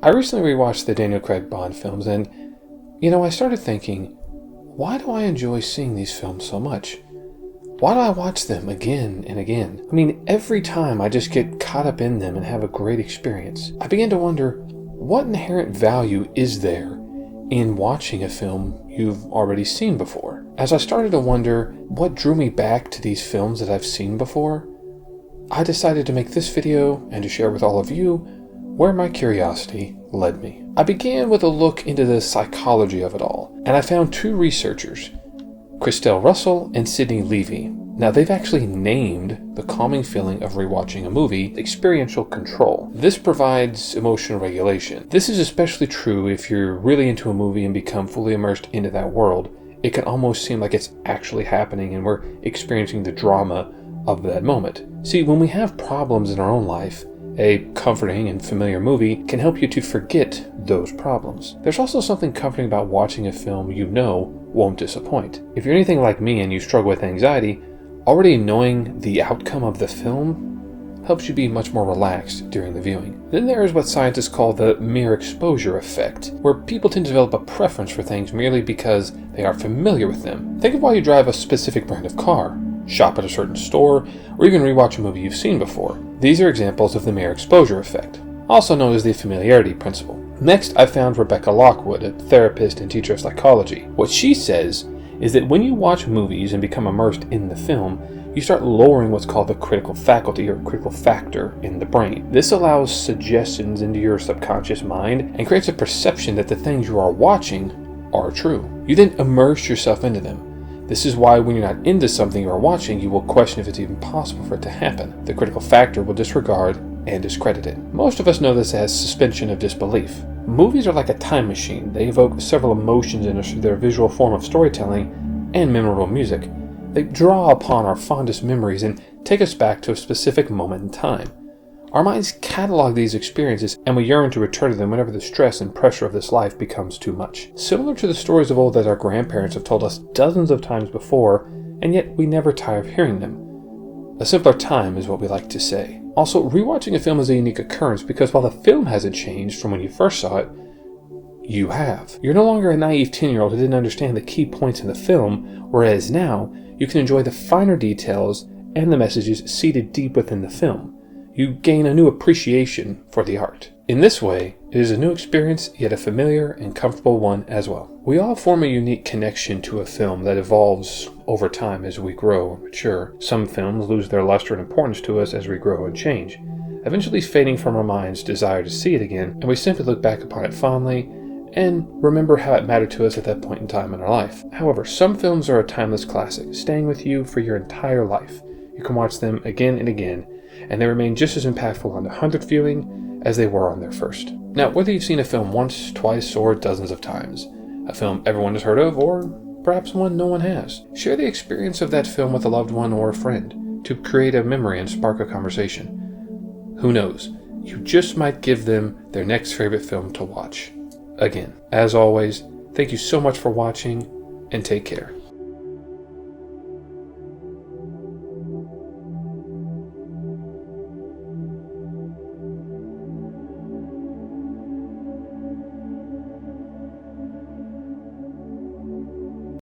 I recently rewatched the Daniel Craig Bond films and, I started thinking, why do I enjoy seeing these films so much? Why do I watch them again and again? I mean, every time I just get caught up in them and have a great experience. I began to wonder, what inherent value is there in watching a film you've already seen before? As I started to wonder what drew me back to these films that I've seen before, I decided to make this video and to share with all of you where my curiosity led me. I began with a look into the psychology of it all, and I found two researchers, Christelle Russell and Sidney Levy. Now, they've actually named the calming feeling of rewatching a movie experiential control. This provides emotional regulation. This is especially true if you're really into a movie and become fully immersed into that world. It can almost seem like it's actually happening and we're experiencing the drama of that moment. See, when we have problems in our own life, a comforting and familiar movie can help you to forget those problems. There's also something comforting about watching a film you know won't disappoint. If you're anything like me and you struggle with anxiety, already knowing the outcome of the film helps you be much more relaxed during the viewing. Then there is what scientists call the mere exposure effect, where people tend to develop a preference for things merely because they are familiar with them. Think of why you drive a specific brand of car, shop at a certain store, or even rewatch a movie you've seen before. These are examples of the mere exposure effect, also known as the familiarity principle. Next, I found Rebecca Lockwood, a therapist and teacher of psychology. What she says is that when you watch movies and become immersed in the film, you start lowering what's called the critical faculty or critical factor in the brain. This allows suggestions into your subconscious mind and creates a perception that the things you are watching are true. You then immerse yourself into them. This is why when you're not into something you are watching, you will question if it's even possible for it to happen. The critical factor will disregard and discredit it. Most of us know this as suspension of disbelief. Movies are like a time machine. They evoke several emotions in us through their visual form of storytelling and memorable music. They draw upon our fondest memories and take us back to a specific moment in time. Our minds catalog these experiences, and we yearn to return to them whenever the stress and pressure of this life becomes too much. Similar to the stories of old that our grandparents have told us dozens of times before, and yet we never tire of hearing them. A simpler time is what we like to say. Also, rewatching a film is a unique occurrence because while the film hasn't changed from when you first saw it, you have. You're no longer a naive 10-year-old who didn't understand the key points in the film, whereas now you can enjoy the finer details and the messages seated deep within the film. You gain a new appreciation for the art. In this way, it is a new experience, yet a familiar and comfortable one as well. We all form a unique connection to a film that evolves over time as we grow and mature. Some films lose their luster and importance to us as we grow and change, eventually fading from our mind's desire to see it again, and we simply look back upon it fondly and remember how it mattered to us at that point in time in our life. However, some films are a timeless classic, staying with you for your entire life. You can watch them again and again, and they remain just as impactful on the 100th viewing as they were on their first. Now, whether you've seen a film once, twice, or dozens of times, a film everyone has heard of, or perhaps one no one has, share the experience of that film with a loved one or a friend to create a memory and spark a conversation. Who knows? You just might give them their next favorite film to watch. Again, as always, thank you so much for watching, and take care.